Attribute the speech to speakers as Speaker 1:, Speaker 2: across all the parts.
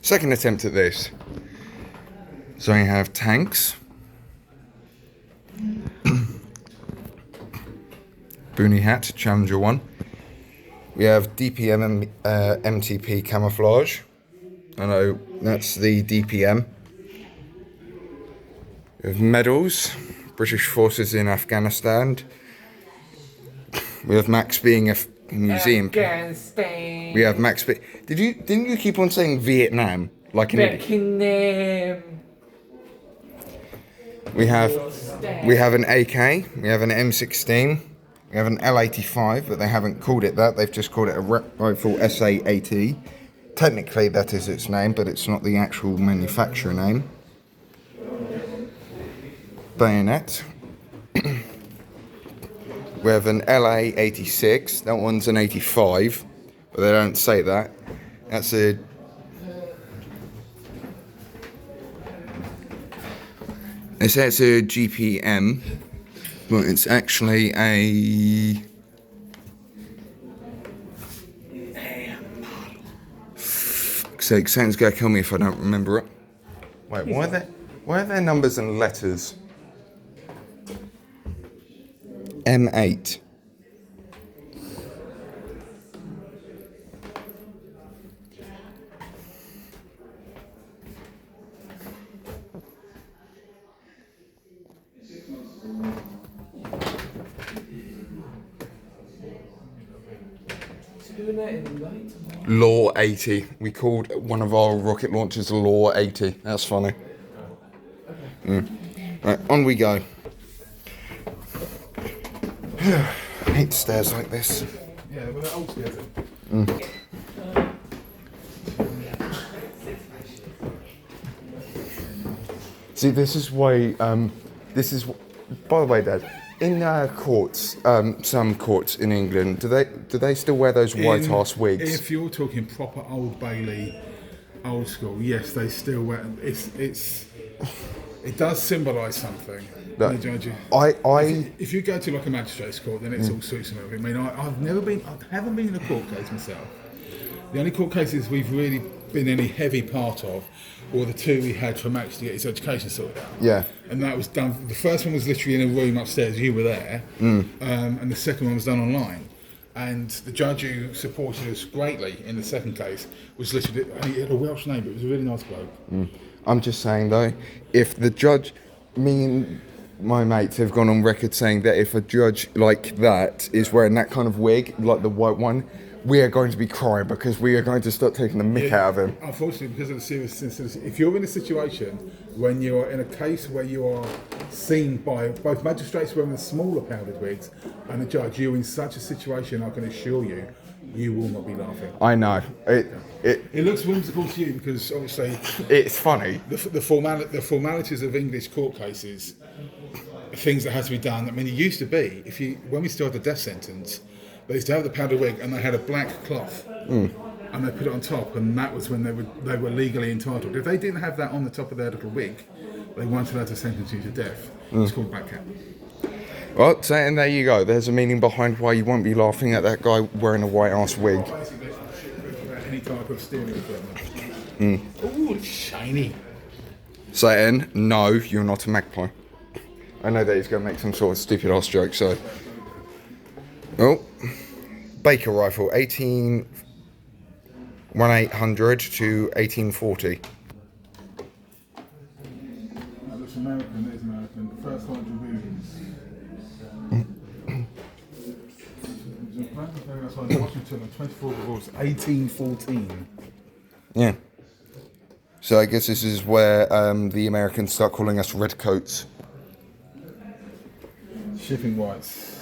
Speaker 1: Second attempt at this. So we have tanks. Boonie hat, Challenger 1. We have DPM MTP camouflage. I know that's the DPM. We have medals, British forces in Afghanistan. We have Max being a museum.
Speaker 2: Afghanistan.
Speaker 1: We have Max. Didn't you keep on saying Vietnam like an idiot?
Speaker 2: Vietnam.
Speaker 1: We have an AK. We have an M16. We have an L85, but they haven't called it that. They've just called it a rifle SA-80. Technically, that is its name, but it's not the actual manufacturer name. Bayonet. We have an LA-86. That one's an 85, but they don't say that. That's a... They say it's a GPM, but it's actually a... Fuck's sake, Satan's gonna kill me if I don't remember it. Wait, why are there numbers and letters? M8. Law 80. We called one of our rocket launchers Law 80. That's funny. Right, on we go. I hate stairs like this.
Speaker 3: Yeah, well, they're old stairs.
Speaker 1: See, this is why. By the way, Dad. In courts, some courts in England, do they still wear those white ass wigs?
Speaker 3: If you're talking proper Old Bailey, old school, yes, they still wear. It does symbolise something.
Speaker 1: No,
Speaker 3: If you go to like a magistrate's court, then it's all suits and everything. I mean, I haven't been in a court case myself. The only court cases we've really been any heavy part of were the two we had for Max to get his education sorted out.
Speaker 1: Yeah.
Speaker 3: And that was done. The first one was literally in a room upstairs. You were there, and the second one was done online. And the judge who supported us greatly in the second case was literally, he had a Welsh name, but it was a really nice bloke.
Speaker 1: I'm just saying though, if the judge, me and my mates have gone on record saying that if a judge like that is wearing that kind of wig, like the white one, we are going to be crying because we are going to start taking the mick out of him.
Speaker 3: Unfortunately, because of the seriousness, if you're in a situation when you're in a case where you are seen by both magistrates wearing the smaller powdered wigs and the judge, you're in such a situation, I can assure you, you will not be laughing.
Speaker 1: I know.
Speaker 3: It looks whimsical to you because obviously
Speaker 1: it's funny.
Speaker 3: The formalities of English court cases, things that had to be done. I mean, it used to be when we still had the death sentence, they used to have the powdered wig and they had a black cloth and they put it on top, and that was when they were legally entitled. If they didn't have that on the top of their little wig, they weren't allowed to sentence you to death. It's called black cap.
Speaker 1: Well, so, and there you go. There's a meaning behind why you won't be laughing at that guy wearing a white ass wig.
Speaker 3: Basically, any type of steering equipment. Ooh, it's shiny.
Speaker 1: Satan, no, you're not a magpie. I know that he's going to make some sort of stupid ass joke, so... Oh, Baker rifle, 1800 to 1840.
Speaker 3: That looks American, it is American. The first one to Washington, 24 divorce, 1814.
Speaker 1: Yeah. So I guess this is where the Americans start calling us redcoats.
Speaker 3: Shipping whites.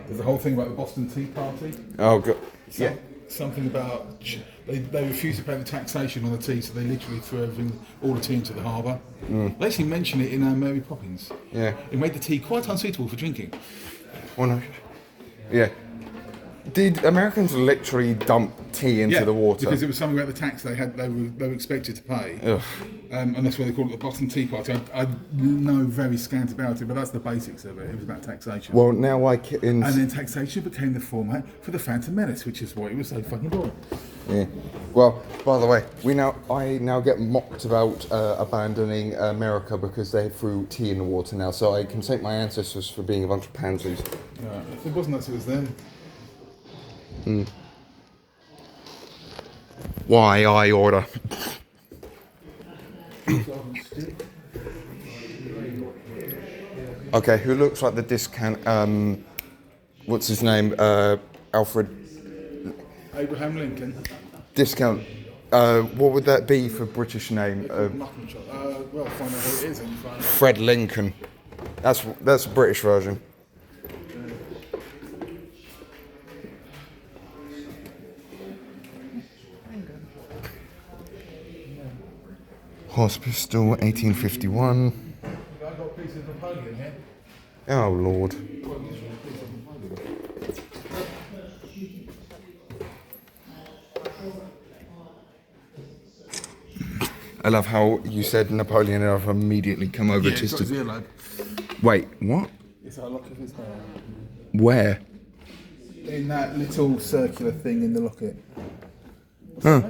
Speaker 3: There's the whole thing about the Boston Tea Party.
Speaker 1: Oh, God. Yeah.
Speaker 3: Something about they refused to pay the taxation on the tea, so they literally threw all the tea into the harbour. They actually mention it in Mary Poppins.
Speaker 1: Yeah.
Speaker 3: It made the tea quite unsuitable for drinking.
Speaker 1: Oh, no. Yeah. Did Americans literally dump tea into the water?
Speaker 3: Because it was something about the tax they were expected to pay. And that's why they call it the Boston Tea Party. I know very scant about it, but that's the basics of it. It was about taxation.
Speaker 1: Well, now
Speaker 3: and then taxation became the format for the Phantom Menace, which is why it was so fucking boring.
Speaker 1: Yeah. Well, by the way, I now get mocked about abandoning America because they threw tea in the water now, so I can take my ancestors for being a bunch of pansies.
Speaker 3: If it wasn't us, it was them.
Speaker 1: Why I order? Okay, who looks like the discount? What's his name? Alfred.
Speaker 3: Abraham Lincoln.
Speaker 1: Discount. What would that be for British name?
Speaker 3: Mutton chop. Well, find out who it is and find out.
Speaker 1: Fred Lincoln. That's the British version. Horse pistol, 1851.
Speaker 3: I got a piece of Napoleon here.
Speaker 1: Oh Lord. I love how you said Napoleon and I've immediately come over
Speaker 3: Yeah,
Speaker 1: just
Speaker 3: it's got his
Speaker 1: to...
Speaker 3: earlobe.
Speaker 1: Wait, what?
Speaker 3: It's a lock of his hair.
Speaker 1: Where?
Speaker 3: In that little circular thing in the locket.
Speaker 1: Huh.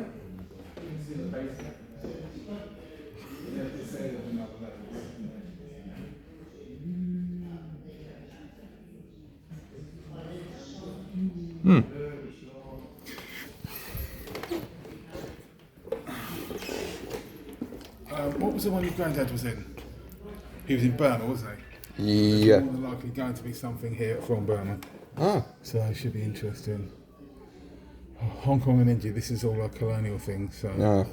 Speaker 3: What was the one your granddad was in? He was in Burma, wasn't he?
Speaker 1: Yeah.
Speaker 3: More than likely going to be something here from Burma.
Speaker 1: Ah.
Speaker 3: So it should be interesting. Hong Kong and India, this is all a colonial thing, so
Speaker 1: Yeah.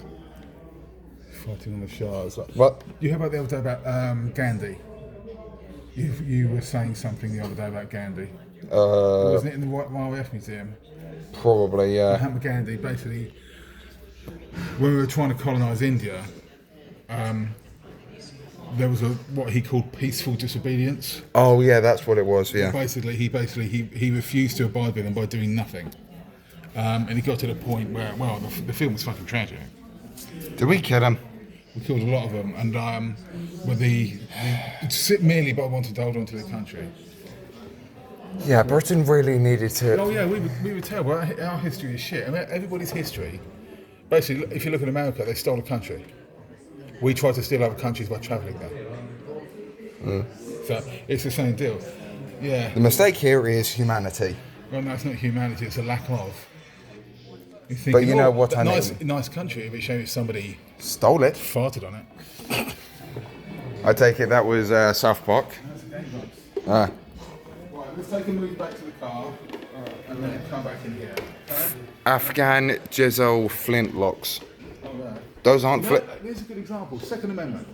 Speaker 3: fighting on the Shahs.
Speaker 1: What?
Speaker 3: You heard about the other day about Gandhi? You were saying something the other day about Gandhi. Wasn't it in the RAF Museum?
Speaker 1: Probably, yeah.
Speaker 3: Mahatma Gandhi, basically, when we were trying to colonise India, there was what he called peaceful disobedience.
Speaker 1: Oh, yeah, that's what it was, yeah.
Speaker 3: Basically, he refused to abide with them by doing nothing, and he got to the point where, well, the film was fucking tragic.
Speaker 1: Did we kill him?
Speaker 3: We killed a lot of them, and merely by wanting to hold on to the country.
Speaker 1: Yeah, Britain really needed to...
Speaker 3: Oh yeah, we were terrible. Our history is shit. I mean, everybody's history. Basically, if you look at America, they stole a country. We try to steal other countries by travelling there. So it's the same deal. Yeah.
Speaker 1: The mistake here is humanity.
Speaker 3: Well, no, it's not humanity. It's a lack of.
Speaker 1: But you know what I
Speaker 3: nice,
Speaker 1: mean.
Speaker 3: Nice country. It'd be a shame if somebody
Speaker 1: Stole it.
Speaker 3: farted on it.
Speaker 1: I take it that was South Park. Ah.
Speaker 3: Right, let's take a move back to the car and then come back in here. Okay?
Speaker 1: Afghan Jezel flintlocks.
Speaker 3: All right.
Speaker 1: Those aren't flint.
Speaker 3: Here's a good example. Second Amendment.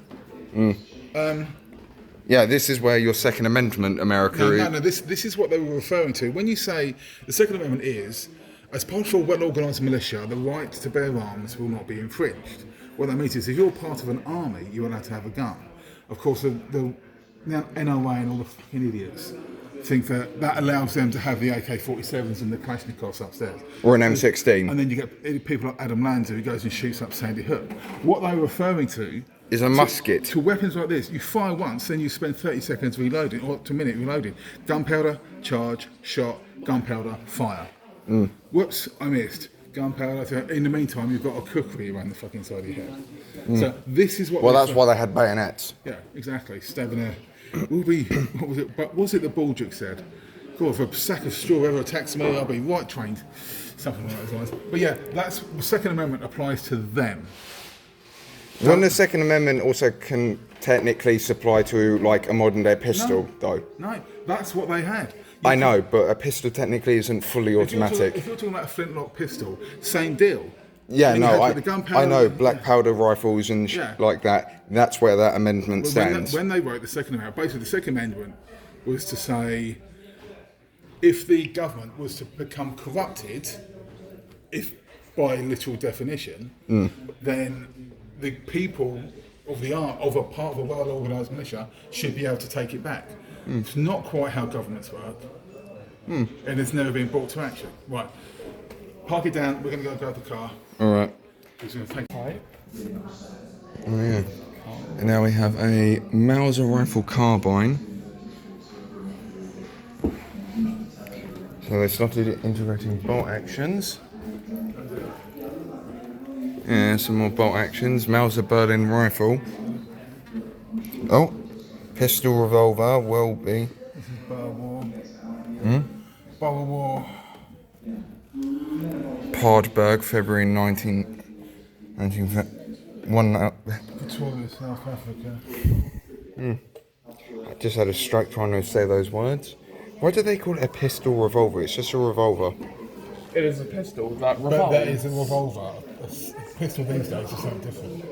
Speaker 1: Yeah, this is where your Second Amendment, America.
Speaker 3: No. This is what they were referring to. When you say the Second Amendment is, as part of a well-organised militia, the right to bear arms will not be infringed. What that means is, if you're part of an army, you're allowed to have a gun. Of course, the NRA and all the fucking idiots think that allows them to have the AK-47s and the Kalashnikovs upstairs.
Speaker 1: Or an M16.
Speaker 3: And then you get people like Adam Lanza who goes and shoots up Sandy Hook. What they were referring to
Speaker 1: Is a musket.
Speaker 3: to weapons like this, you fire once, then you spend 30 seconds reloading, or up to a minute reloading. Gunpowder, charge, shot, gunpowder, fire. Whoops, I missed. Gunpowder. So in the meantime, you've got a cookery around the fucking side of your head. So this is what.
Speaker 1: Well, that's why they had bayonets.
Speaker 3: Yeah, exactly. Stabbing a. Will be. What was it? But was it the Baldrick said? God, if a sack of straw ever attacks me, I'll be right trained. Something like those lines. But yeah, that's the Second Amendment applies to them.
Speaker 1: Wouldn't the Second Amendment also can technically supply to like a modern day pistol, though?
Speaker 3: No, that's what they had.
Speaker 1: I know, but a pistol technically isn't fully automatic.
Speaker 3: If you're talking about a flintlock pistol, same deal.
Speaker 1: Yeah,
Speaker 3: And you
Speaker 1: no,
Speaker 3: had the gunpowder-
Speaker 1: I know black powder rifles and
Speaker 3: Yeah.
Speaker 1: like that. That's where that amendment
Speaker 3: But
Speaker 1: stands.
Speaker 3: when they wrote the Second Amendment, basically the Second Amendment was to say, if the government was to become corrupted, if by literal definition, then the people of a part of a well-organised militia should be able to take it back. It's not quite how governments work, and it's never been brought to action. Right, park it down. We're going to go grab the car.
Speaker 1: All right.
Speaker 3: It's going to take.
Speaker 1: Oh yeah. And now we have a Mauser rifle carbine. So they started integrating bolt actions. Yeah, some more bolt actions. Mauser Berlin rifle. Oh, pistol revolver will be.
Speaker 3: This is Boer War. Boer War.
Speaker 1: Paardeberg, February 19 one.
Speaker 3: Pretoria, South Africa.
Speaker 1: I just had a stroke trying to say those words. Why do they call it a pistol revolver? It's just a revolver.
Speaker 2: It is a pistol, like
Speaker 3: But
Speaker 2: revolver.
Speaker 3: that is a revolver. A pistol these days is something different.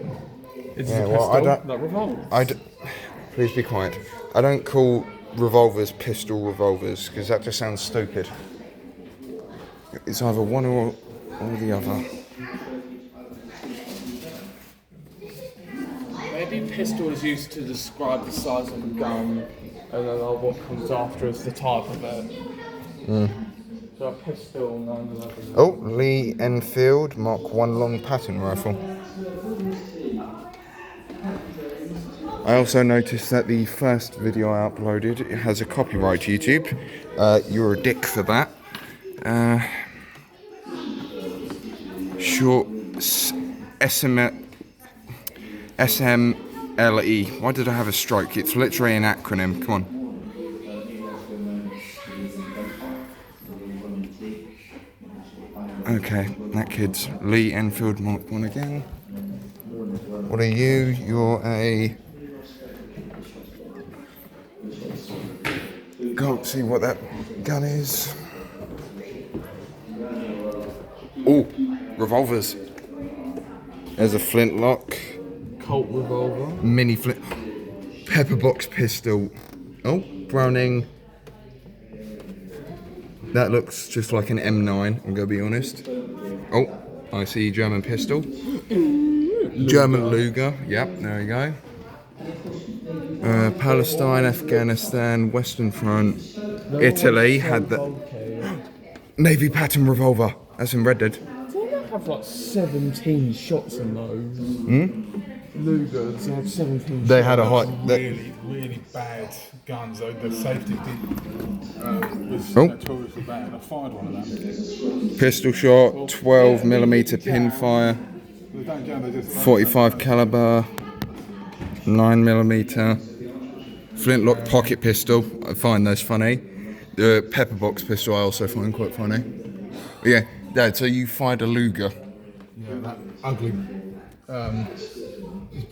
Speaker 2: It's
Speaker 1: Yeah,
Speaker 2: a
Speaker 1: well,
Speaker 2: pistol,
Speaker 1: I don't-
Speaker 2: like revolver.
Speaker 1: Please be quiet. I don't call revolvers pistol revolvers because that just sounds stupid. It's either one or the other.
Speaker 2: Maybe pistol is used to describe the size of a gun, and then what comes after is the type of it. So a pistol, 911.
Speaker 1: Oh, Lee Enfield Mark 1 long pattern rifle. I also noticed that the first video I uploaded it has a copyright YouTube. You're a dick for that. Short SMLE. Why did I have a stroke? It's literally an acronym. Come on. Okay, that kid's Lee Enfield Mark 1 again. What are you? You're a... Can't see what that gun is. Oh, revolvers. There's a flintlock.
Speaker 2: Colt revolver.
Speaker 1: Mini flint. Pepperbox pistol. Oh, Browning. That looks just like an M9, I'm gonna be honest. Oh, I see German pistol. German Luger. Yep, there we go. Palestine, Afghanistan, Western Front, Italy had the Navy pattern revolver. That's in Red Dead.
Speaker 2: Didn't they have like 17 shots in those? Lugers, they had 17
Speaker 1: They
Speaker 2: shots.
Speaker 1: had a high.
Speaker 3: Really bad guns. Though the safety was
Speaker 1: Oh.
Speaker 3: notoriously bad. I fired one of them.
Speaker 1: Pistol shot, 12mm pin fire,
Speaker 3: They don't jam, they just
Speaker 1: 45 caliber, 9mm, flintlock pocket pistol. I find those funny. The pepperbox pistol I also find quite funny. Yeah, Dad. So you fired a Luger.
Speaker 3: Yeah, that ugly.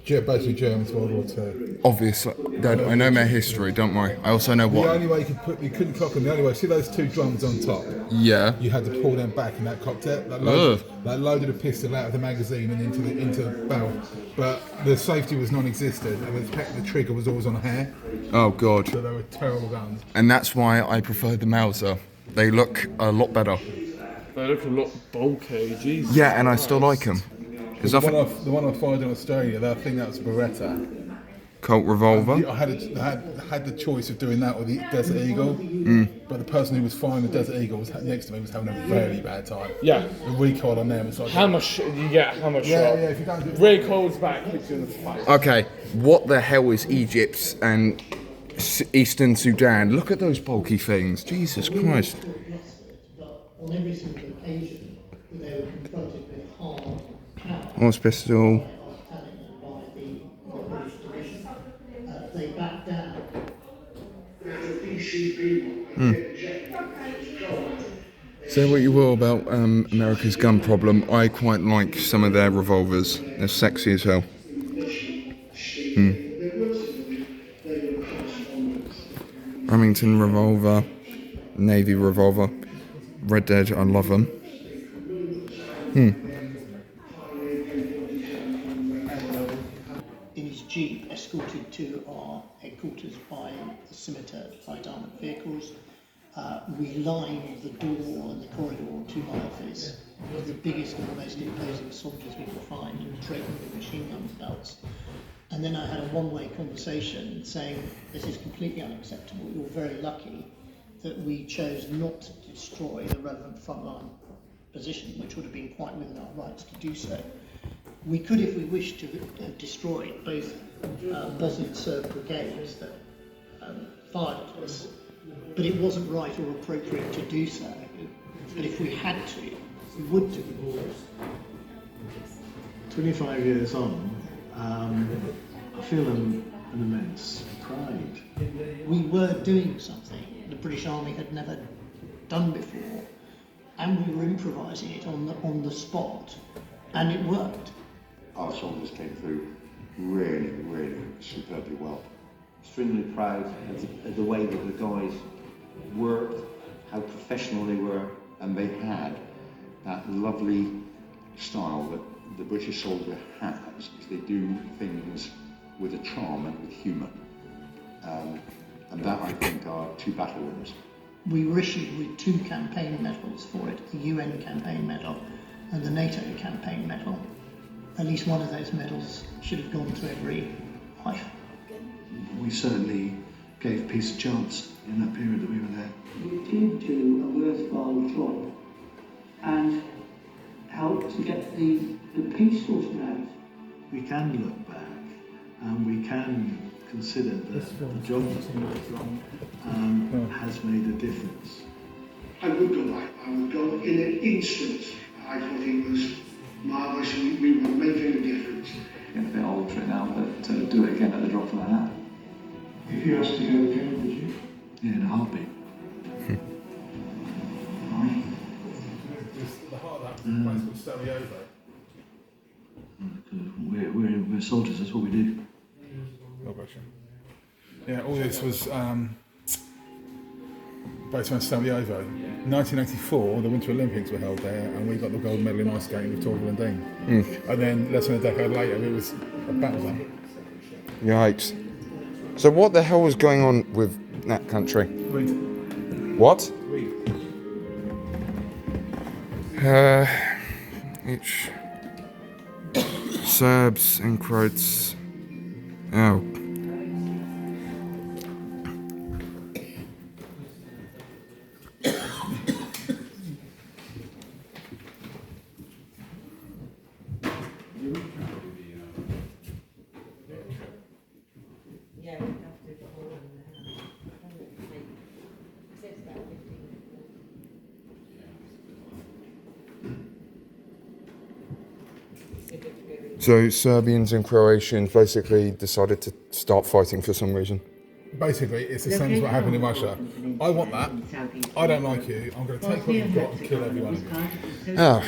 Speaker 3: Basically Germans World War II.
Speaker 1: Obviously, Dad. I know my history. Don't worry. I also know
Speaker 3: The
Speaker 1: what.
Speaker 3: only way you couldn't cock them. The only way. See those two drums on top.
Speaker 1: Yeah.
Speaker 3: You had to pull them back, and that cocked it. That loaded a pistol out of the magazine and into the barrel. But the safety was non-existent, and the trigger was always on a hair.
Speaker 1: Oh God.
Speaker 3: So they were terrible guns.
Speaker 1: And that's why I prefer the Mauser. They look a lot better.
Speaker 2: They look a lot bulky, Jesus.
Speaker 1: Yeah, and I still like them. There's
Speaker 3: The
Speaker 1: nothing.
Speaker 3: one I fired in Australia, I think that was a Beretta.
Speaker 1: Colt revolver.
Speaker 3: I had the choice of doing that or the Desert Eagle, but the person who was firing the Desert Eagle was next to me was having a very bad time.
Speaker 2: Yeah.
Speaker 3: The recoil on them was like
Speaker 2: How much you get? How much
Speaker 3: yeah,
Speaker 2: shot?
Speaker 3: if you don't do it,
Speaker 2: Recoils back, hits you in the face.
Speaker 1: Okay, what the hell is Egypt and Eastern Sudan? Look at those bulky things. Jesus Christ.
Speaker 4: On every single occasion, they were confronted with hard power
Speaker 1: Horse pistol.
Speaker 4: by the British division. They backed down.
Speaker 1: Say what you will about America's gun problem. I quite like some of their revolvers. They're sexy as hell. Remington revolver, Navy revolver, Red Dead. I love them.
Speaker 4: In his jeep, escorted to our headquarters by the Scimitar light armoured vehicles. We lined the door and the corridor to my office with the biggest and the most imposing soldiers we could find, and draped with machine gun belts. And then I had a one-way conversation saying, this is completely unacceptable. You're very lucky that we chose not to destroy the relevant frontline position, which would have been quite within our rights to do so. We could, if we wished, to have destroyed both Bosnian Serb brigades that fired at us, but it wasn't right or appropriate to do so. But if we had to, we would do.
Speaker 5: 25 years on, I feel an immense pride.
Speaker 4: We were doing something the British Army had never done before, and we were improvising it on the spot, and it worked.
Speaker 6: Our soldiers came through really, really superbly well. Extremely proud of the way that the guys worked, how professional they were, and they had that lovely style that the British soldier has, is they do things with a charm and with humour. And that, I think, are two battle wounds.
Speaker 4: We were issued with 2 campaign medals for it, the UN campaign medal and the NATO campaign medal. At least one of those medals should have gone to every wife.
Speaker 5: We certainly gave peace a chance in that period that we were there.
Speaker 7: We did do a worthwhile job and helped to get the peace sorted out.
Speaker 5: We can look back and we can consider that the job that's been done has made a difference.
Speaker 8: I would go back. I would go in an instant. I thought it was marvellous. We were making a difference.
Speaker 9: Getting a bit old for it now, but to do it again at the drop of a hat.
Speaker 5: If you asked to go again, would you?
Speaker 9: Yeah, in a heartbeat.
Speaker 3: The heart of that place was Sarajevo.
Speaker 5: We're soldiers, that's what we do.
Speaker 3: Oh, gosh. Yeah, all this was based around Sarajevo. 1984, the Winter Olympics were held there, and we got the gold medal in ice skating with Torval and Dean. And then less than a decade later, it was a battle zone.
Speaker 1: Yikes. So what the hell was going on with that country? What? It's Serbs and Croats. Oh. So Serbians and Croatians basically decided to start fighting for some reason.
Speaker 3: Basically, it's the same as what happened in Russia. I want that. I don't like you. I'm going to take what you've got and kill every one of you.
Speaker 1: Oh,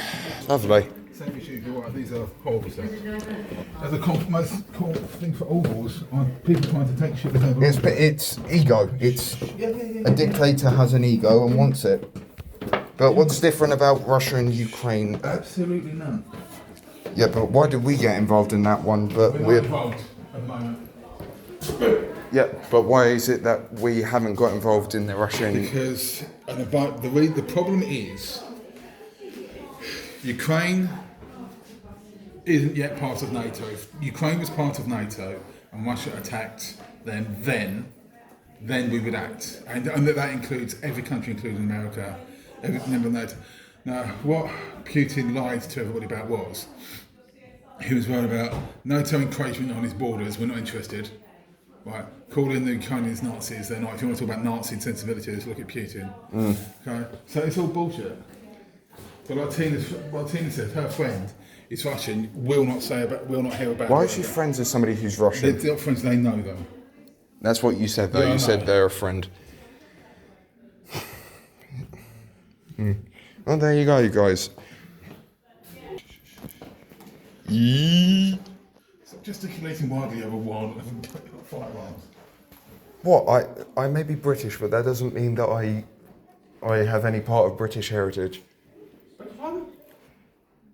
Speaker 1: lovely.
Speaker 3: Same issues. You're right. These are horrible stuff. That's the most common thing for all wars. Are people trying to take shit over.
Speaker 1: Yes, but it's ego. It's a dictator has an ego and wants it. But what's different about Russia and Ukraine?
Speaker 3: Absolutely none.
Speaker 1: Yeah, but why did we get involved in that one? But
Speaker 3: We're not involved at the moment.
Speaker 1: Yeah, but why is it that we haven't got involved in the Russian?
Speaker 3: Because the problem is Ukraine isn't yet part of NATO. If Ukraine was part of NATO and Russia attacked them, then we would act, and that includes every country, including America, every member of NATO. Now, what Putin lied to everybody about was he was worried about NATO encroachment on his borders. We're not interested. Right, calling the Ukrainians Nazis, they're not. If you want to talk about Nazi sensibilities, look at Putin. Okay, so it's all bullshit. But like Tina said, her friend is Russian. Will not hear about.
Speaker 1: Why is she friends with somebody who's Russian?
Speaker 3: They're not friends. They know them.
Speaker 1: That's what you said, though.
Speaker 3: Yeah,
Speaker 1: you said they're a friend. Well, there you go, you guys.
Speaker 3: Stop gesticulating wildly over firearms.
Speaker 1: What? I may be British, but that doesn't mean that I have any part of British heritage.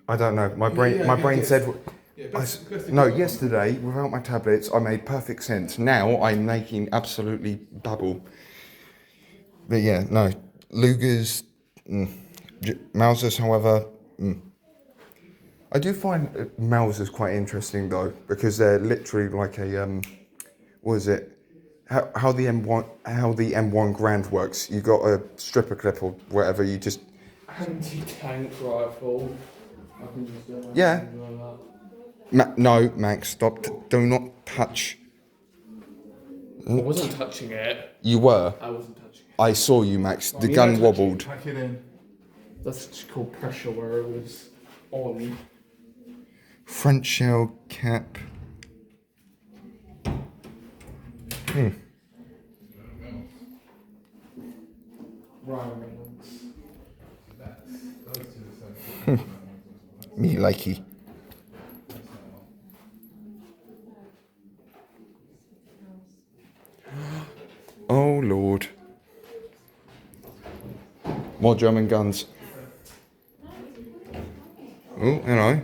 Speaker 1: I don't know. My brain said. Yesterday, without my tablets, I made perfect sense. Now I'm making absolutely babble. But yeah, no. Lugers, Mausers, however, I do find Mausers quite interesting though, because they're literally like a what is it? How the M1 Grand works. You got a stripper clip or whatever. You just
Speaker 2: anti-tank rifle. I can just do that.
Speaker 1: Yeah. No, Max, stop. Do not touch.
Speaker 2: I wasn't touching it.
Speaker 1: You were.
Speaker 2: I wasn't touching it.
Speaker 1: I saw you, Max. The gun wobbled.
Speaker 3: Pack it in.
Speaker 2: That's called pressure where it was on.
Speaker 1: French shell cap.
Speaker 2: Romans.
Speaker 1: Me likey. Oh Lord. More German guns. Oh, hello.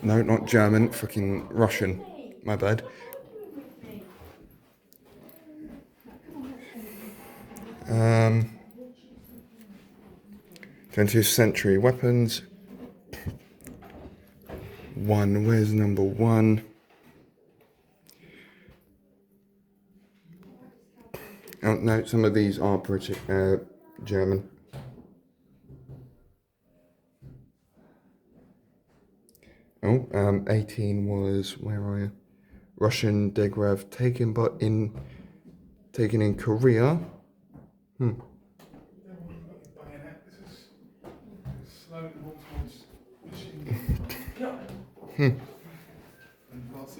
Speaker 1: No, not German, fucking Russian. My bad. Um, 20th century weapons. One, where's number one? Oh no, some of these are British, German. Oh, 18 was, where are you? Russian Degrav taken in Korea.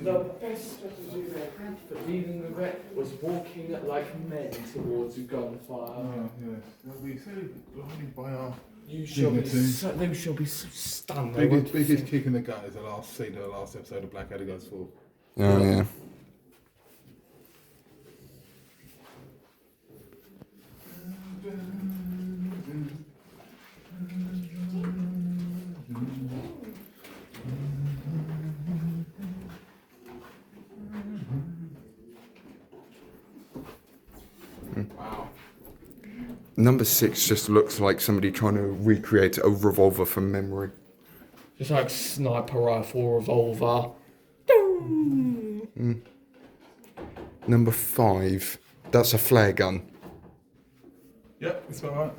Speaker 2: The best strategy they had for dealing with it was walking like men towards a gunfire.
Speaker 3: Oh, yes. They'll be so blinded by our
Speaker 2: You shall be
Speaker 3: dignity.
Speaker 2: so, they shall be so stunned. They won't
Speaker 3: Biggest
Speaker 2: think-
Speaker 3: kick in the gut is the last scene of the last episode of Blackadder Goes Forth.
Speaker 1: Oh yeah.
Speaker 3: Wow.
Speaker 1: Number 6 just looks like somebody trying to recreate a revolver from memory.
Speaker 2: Just like sniper rifle, revolver.
Speaker 1: Number 5, that's a flare gun.
Speaker 3: Yep, it's alright.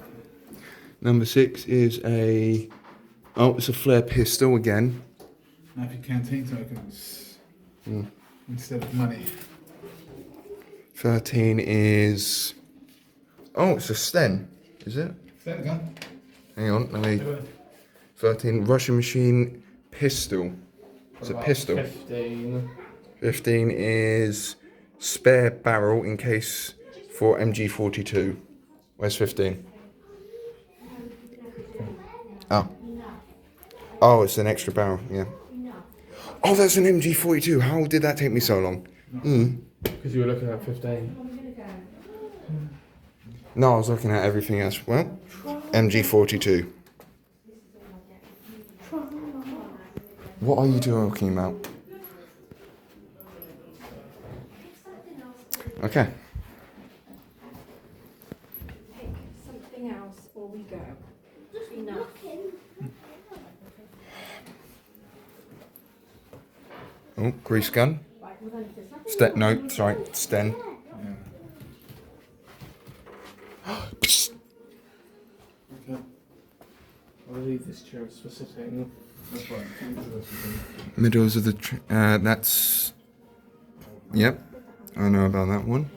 Speaker 1: Number 6 is it's a flare pistol again.
Speaker 3: Now if you canteen tokens instead of money.
Speaker 1: 13 is, it's a Sten, is it?
Speaker 3: Stand gun.
Speaker 1: Hang on, let me. 13, Russian machine pistol. It's a pistol.
Speaker 2: 15.
Speaker 1: 15 is spare barrel in case for MG42. Where's 15? Oh, it's an extra barrel, yeah. Oh, that's an MG42. How did that take me so long?
Speaker 2: Because you were looking at 15.
Speaker 1: No, I was looking at everything else. Well, MG42. What are you talking about? Okay.
Speaker 10: Pick something else or we go. Enough.
Speaker 1: Oh, grease gun. Sten. Psst.
Speaker 3: Okay.
Speaker 2: I'll leave this chair for sitting.
Speaker 3: That's fine.
Speaker 1: Middles of the that's. Yep, I know about that one.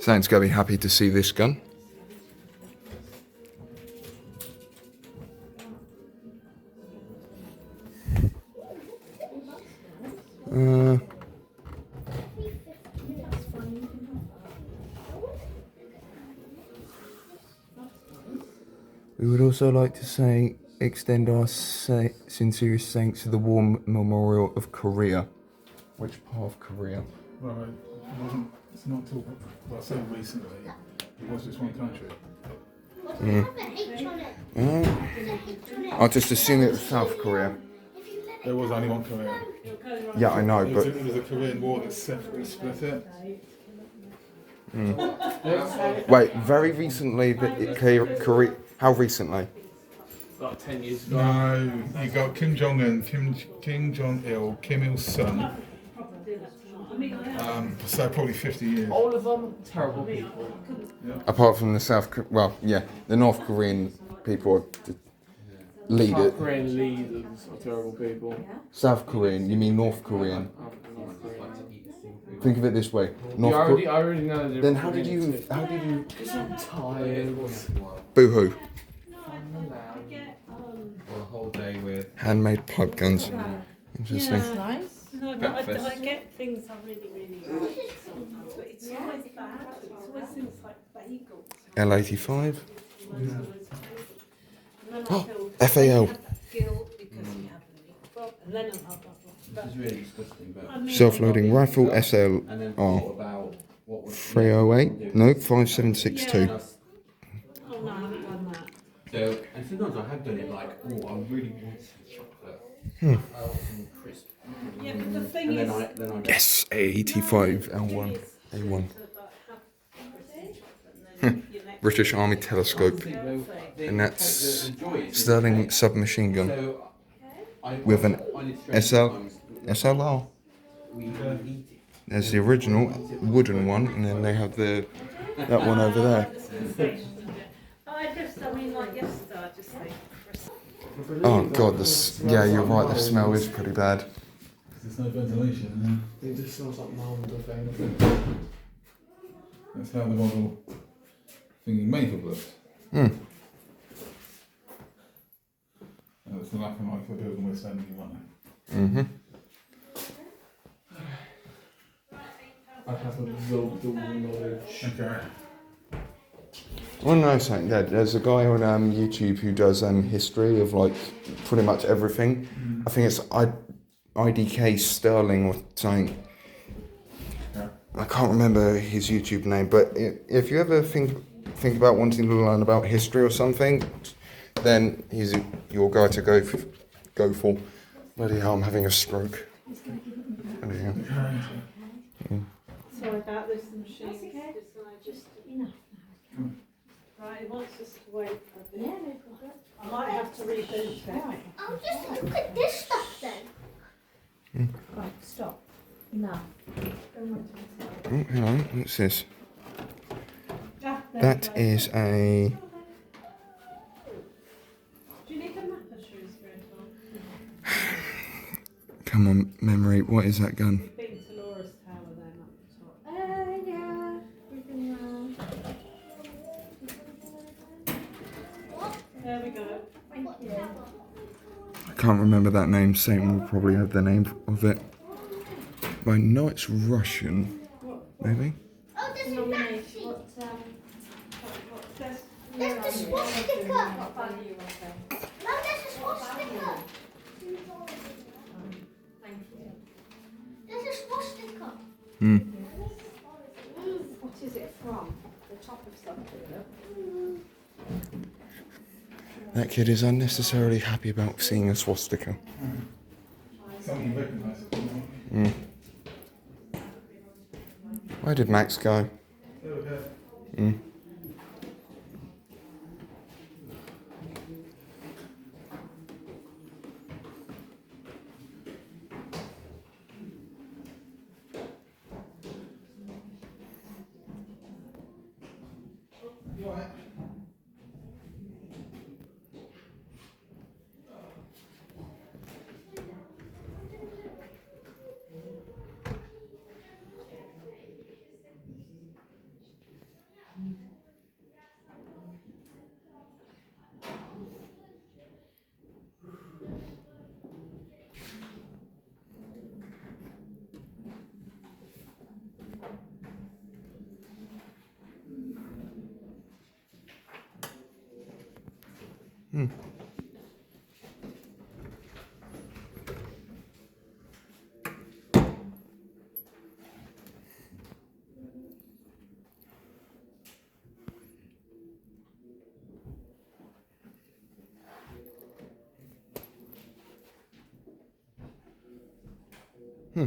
Speaker 1: Saint's gonna be happy to see this gun. We would also like to extend our sincerest thanks to the War Memorial of Korea. Which part of Korea?
Speaker 3: Right. It's not till, well, so recently. It was just one country.
Speaker 1: I'll just assume it was South Korea.
Speaker 3: There was only one Korea.
Speaker 1: Yeah, I know, but
Speaker 3: It was a Korean war that separately split it.
Speaker 1: wait, very recently, Korea. How recently?
Speaker 2: Like 10 years ago.
Speaker 3: No, you got Kim Jong Un, Kim Jong Il, Kim Il Sung. So probably 50 years.
Speaker 2: All of them, terrible people.
Speaker 1: Apart from the the North Korean people lead
Speaker 2: South
Speaker 1: it.
Speaker 2: Korean leaders are terrible people.
Speaker 1: South Korean, you mean North Korean? Think of it this way.
Speaker 2: I already know the
Speaker 1: Then how did you?
Speaker 2: Because I'm tired.
Speaker 1: Boo-hoo.
Speaker 11: Or a whole day with
Speaker 1: Handmade pipe guns. Interesting.
Speaker 12: Nice. No, but I get things I really, really like sometimes, but it's always bad. It's always things like bagels.
Speaker 1: L85.
Speaker 12: And then I
Speaker 1: Oh,
Speaker 12: feel
Speaker 1: FAL.
Speaker 12: you have that guilt because you haven't eaten. And then I'm
Speaker 11: which is really disgusting, but
Speaker 1: Self-loading rifle
Speaker 11: and then thought
Speaker 1: SLR
Speaker 11: about what would
Speaker 1: 308. No, 5762.
Speaker 12: oh no, I haven't done that.
Speaker 11: So, and sometimes I have done it like, oh, I really want some chocolate. I want some crisp.
Speaker 12: Yeah, but the thing
Speaker 11: And
Speaker 12: is,
Speaker 11: then I go,
Speaker 1: Yes, 85 L1 A1. British Army telescope, and that's Sterling submachine gun
Speaker 11: so
Speaker 1: with an
Speaker 11: I need to stress
Speaker 1: SLR.
Speaker 11: we eat it.
Speaker 1: There's the original wooden one, and then they have that one over there.
Speaker 12: I mean, like yesterday, I just think.
Speaker 1: Oh god, yeah, you're right. The smell is pretty bad.
Speaker 3: There's no ventilation in
Speaker 2: It just smells like mould of anything.
Speaker 3: That's how the model thinking maple looked.
Speaker 1: Hmm.
Speaker 3: And it's the lack of life for building we're standing in one.
Speaker 1: Mm-hmm.
Speaker 2: I have absorbed all the knowledge.
Speaker 3: Okay.
Speaker 1: Well, no, something. There's a guy on YouTube who does history of like pretty much everything. I think it's IDK Sterling or something.
Speaker 3: Yeah.
Speaker 1: I can't remember his YouTube name, but if you ever think about wanting to learn about history or something, then he's your guy to go for. Bloody hell, I'm having a stroke. Bloody hell.
Speaker 12: Sorry about this machine. Just enough. Right, it wants us to wait for a bit. I might have to reboot it.
Speaker 10: I'll just look at this stuff then.
Speaker 12: Right, stop. Enough.
Speaker 1: Oh, hang on, what's this?
Speaker 12: Ah, there
Speaker 1: That
Speaker 12: we go.
Speaker 1: is a...
Speaker 12: Do you need a map of Shrewsbury at all?
Speaker 1: Come on, memory, what is that gun?
Speaker 12: Been to Laura's Tower then up the top.
Speaker 10: Yeah. We've been around.
Speaker 12: There we go.
Speaker 10: Thank you.
Speaker 1: I can't remember that name. Satan will probably have the name of it. But I know it's Russian, maybe?
Speaker 10: Oh, there's a vaccine.
Speaker 12: There's
Speaker 10: There's the swastika. No, there's a swastika.
Speaker 12: Thank you.
Speaker 10: There's a swastika.
Speaker 1: Hmm.
Speaker 10: What is it from? The top of something.
Speaker 1: That kid is unnecessarily happy about seeing a swastika.
Speaker 3: Something you recognise it.
Speaker 1: Hmm. Where did Max go? Hmm. Hmm. Hmm.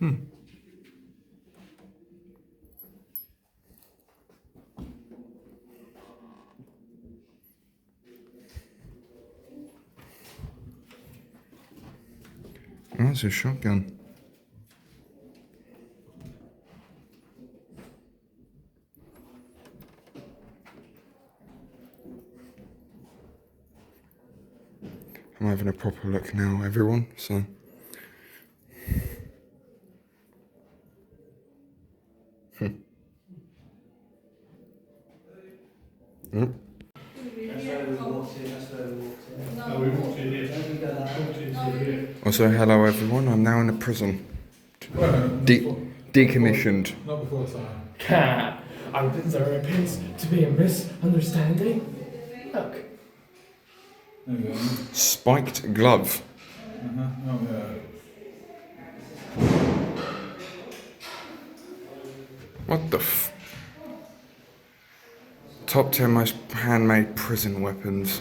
Speaker 1: Oh, it's a shotgun. I'm having a proper look now, everyone, so. Yep. Also, hello everyone, I'm now in a prison. Decommissioned.
Speaker 3: Not before time.
Speaker 2: Cat, there appears to be a misunderstanding. Look.
Speaker 3: There you go.
Speaker 1: Spiked glove.
Speaker 3: Oh, yeah.
Speaker 1: What the f... Top 10 most handmade prison weapons.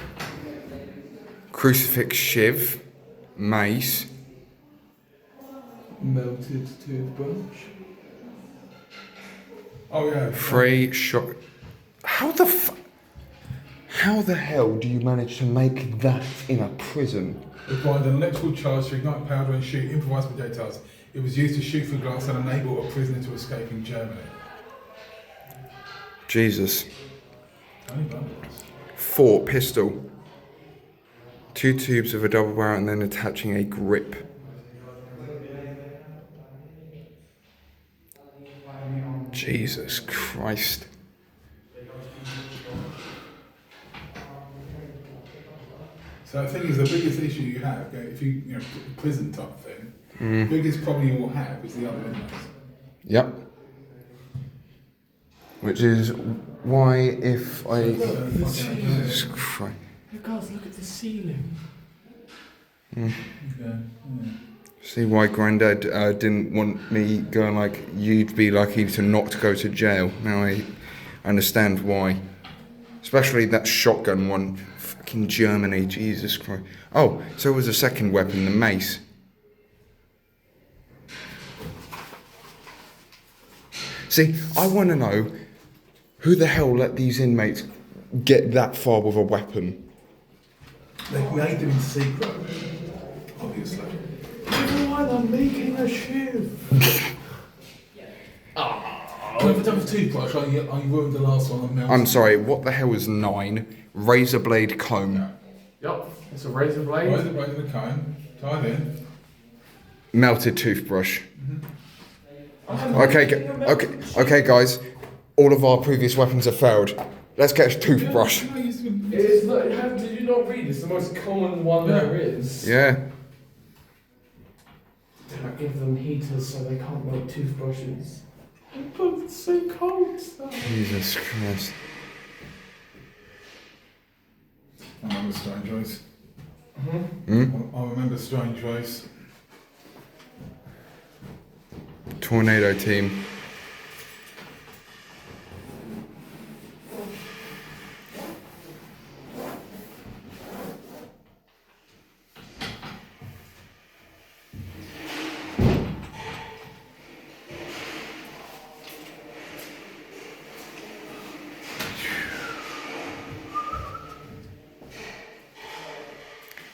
Speaker 1: Crucifix shiv. Mace.
Speaker 2: Melted toothbrush.
Speaker 3: Oh, yeah.
Speaker 1: Free shot... How the hell do you manage to make that in a prison?
Speaker 3: Required an electrical charge to ignite powder and shoot improvised projectiles. It was used to shoot through glass and enable a prisoner to escape in Germany.
Speaker 1: Jesus.
Speaker 3: Only bundles.
Speaker 1: 4 pistol. 2 tubes of a double barrel and then attaching a grip. Jesus Christ.
Speaker 3: So the thing is, the biggest issue you have, if you prison type thing, the biggest problem you will have is the other inmates.
Speaker 1: Yep. Which is why if I... Jesus Christ.
Speaker 2: Guys, look at the ceiling.
Speaker 3: Okay.
Speaker 1: See why Grandad didn't want me going like, you'd be lucky to not go to jail. Now I understand why. Especially that shotgun one. Fucking Germany, Jesus Christ. Oh, so it was a second weapon, the mace. See, I want to know who the hell let these inmates get that far with a weapon.
Speaker 3: They made them in secret, obviously.
Speaker 2: Why they're making a shiv?
Speaker 3: Whoever done the toothbrush, I ruined the last one on Melted.
Speaker 1: I'm sorry, what the hell is 9? Razor blade comb.
Speaker 2: Yup, it's a razor blade.
Speaker 3: Razor blade and a comb, tied in.
Speaker 1: Melted toothbrush. Okay, guys. All of our previous weapons have failed. Let's get a toothbrush.
Speaker 2: It's not, did you not read? It's the most common one there is.
Speaker 1: Yeah.
Speaker 2: Did I give them heaters so they can't make toothbrushes? But it's so cold, so.
Speaker 1: Jesus Christ.
Speaker 3: I remember Strange Race.
Speaker 1: Hmm?
Speaker 3: I remember Strange Race.
Speaker 1: Tornado team.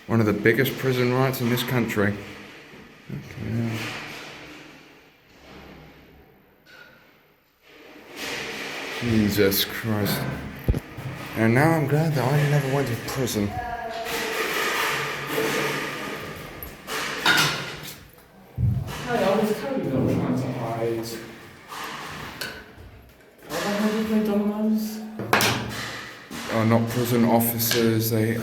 Speaker 1: One of the biggest prison riots in this country. Okay. Jesus Christ. And now I'm glad that I never went to prison.
Speaker 2: Hey, I was totally not trying to hide. How the hell did they dominoes?
Speaker 1: Oh, not prison officers, they...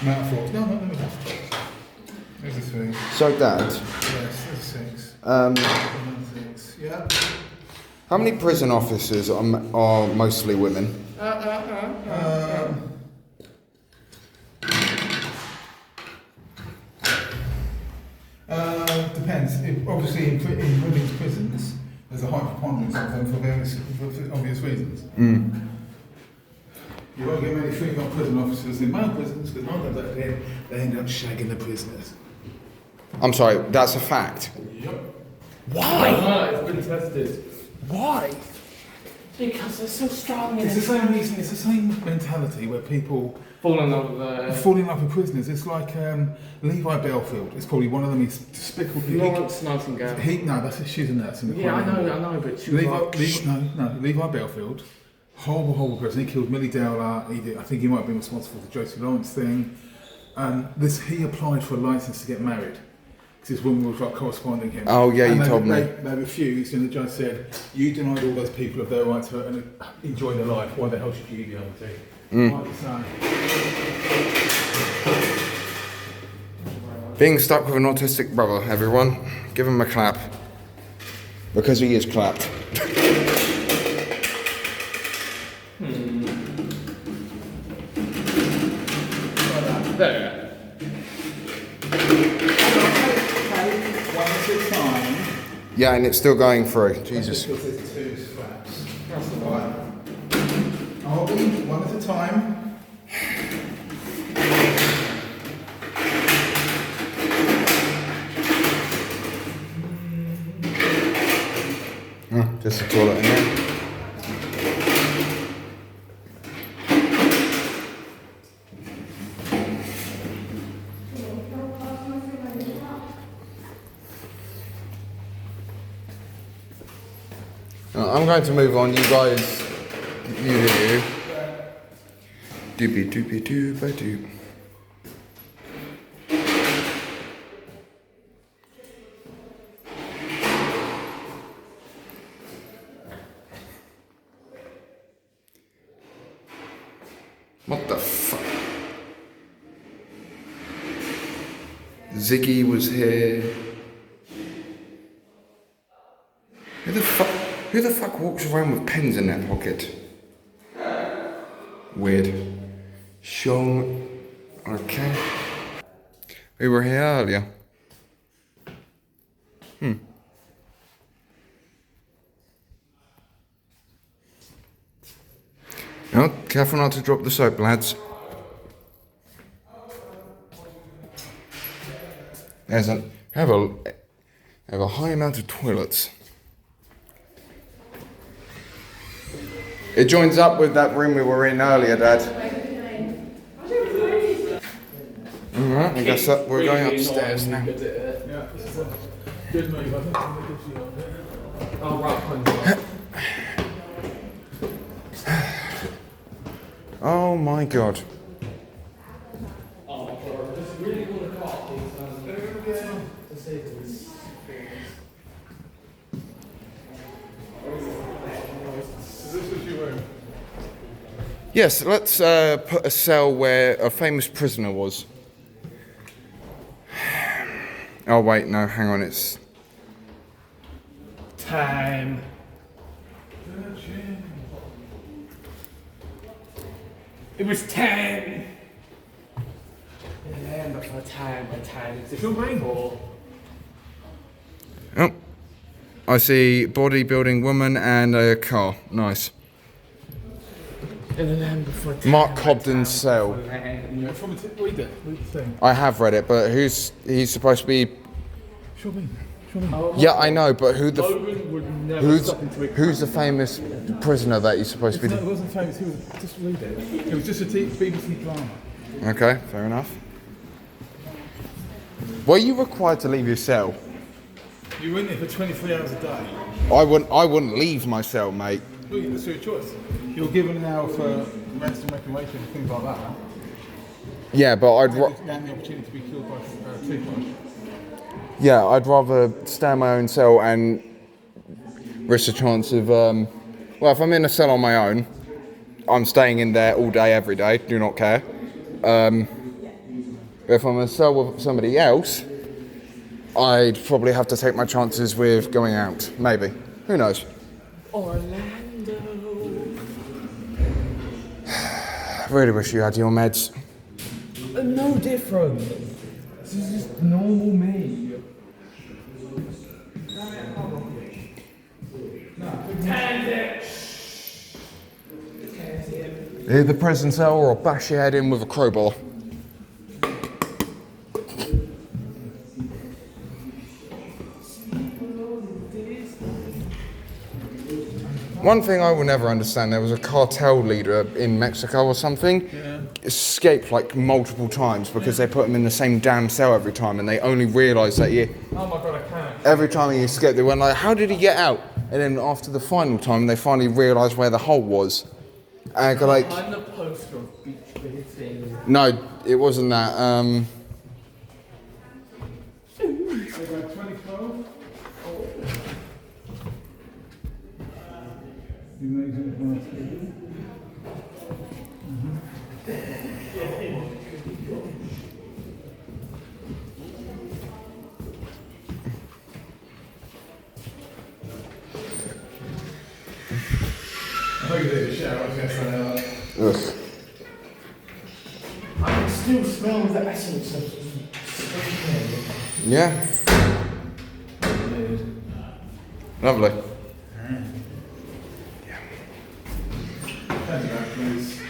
Speaker 3: Metaphors. No. There's a 3.
Speaker 1: So, Dad,
Speaker 3: Yes, there's a 6.
Speaker 1: um,
Speaker 3: 6. Yeah.
Speaker 1: how many prison officers are mostly women?
Speaker 3: Depends. Obviously, in women's prisons, there's a high preponderance of them for obvious reasons. You won't get many female prison officers in male prisons because 9 times out of 10 they end up shagging the prisoners.
Speaker 1: I'm sorry, that's a fact.
Speaker 3: Yep.
Speaker 2: Why? It's been tested.
Speaker 1: Why?
Speaker 2: Because they're so strong.
Speaker 3: It's the same reason, it's the same mentality where people
Speaker 2: fall in love with
Speaker 3: fall in love with prisoners. It's like Levi Belfield. It's probably one of them. He's despicable.
Speaker 2: Florence Nightingale.
Speaker 3: She's a nurse in the
Speaker 2: Yeah, I know, but she was
Speaker 3: Levi Belfield. Horrible person. He killed Millie Dowler. I think he might have been responsible for the Josie Lawrence thing. He applied for a license to get married. Because this woman was like corresponding him.
Speaker 1: Oh yeah, you told me.
Speaker 3: They refused, and the judge said, "You denied all those people of their right to enjoy their life. Why the hell should you be able to?"
Speaker 1: Being stuck with an autistic brother, everyone. Give him a clap. Because he is clapped.
Speaker 2: There.
Speaker 1: Yeah, and it's still going through. Jesus.
Speaker 3: Because there's 2 straps. That's the right. I'll be one at a time.
Speaker 1: Oh, just a toilet in there. I'm going to move on. You guys, you. Doobie doobie dooba doo. What the fuck? Ziggy was here. Who the fuck walks around with pens in their pocket? Weird. Sean. Okay. We were here earlier. Oh, careful not to drop the soap, lads. There's have a high amount of toilets. It joins up with that room we were in earlier, Dad. Alright, I guess that we're going upstairs now.
Speaker 3: Good move,
Speaker 1: Oh my god. Yes, let's put a cell where a famous prisoner was. Oh wait, no, hang on, it's...
Speaker 2: Time. It was 10. And before time, when time is before.
Speaker 1: Oh, I see bodybuilding woman and a car. Nice.
Speaker 2: In the land before time.
Speaker 1: Mark Cobden's cell. I have read it, but he's supposed to be... Yeah, I know, but who's the famous prisoner that he's supposed to be?
Speaker 3: It wasn't famous. He was just read it. It was just a BBC drama.
Speaker 1: Okay, fair enough. Were you required to leave your cell?
Speaker 3: You were in there for 23 hours a day.
Speaker 1: I wouldn't leave my cell, mate.
Speaker 3: Well, that's your choice. You're given an hour for ransom reclamation and things like that.
Speaker 1: Yeah, but
Speaker 3: and the opportunity to be killed by toothbrush.
Speaker 1: Yeah, I'd rather stay in my own cell and risk the chance of, well, if I'm in a cell on my own, I'm staying in there all day, every day, do not care. If I'm in a cell with somebody else, I'd probably have to take my chances with going out, maybe. Who knows?
Speaker 2: Orlando.
Speaker 1: I really wish you had your meds.
Speaker 2: No different. This is just normal me.
Speaker 1: The prison cell, or I'll bash your head in with a crowbar. One thing I will never understand, there was a cartel leader in Mexico or something, escaped like multiple times because they put him in the same damn cell every time, and they only realised that
Speaker 2: Oh my god, I can't.
Speaker 1: every time he escaped, they went like, how did he get out? And then after the final time, they finally realised where the hole was. And I go like,
Speaker 2: Behind the poster of beach visiting.
Speaker 1: no, it wasn't that.
Speaker 3: About 2012. I think there's a shower. I was going to say that.
Speaker 1: Ugh.
Speaker 2: I can still smell the essence of
Speaker 1: Yeah. Lovely.
Speaker 3: Thank you, please.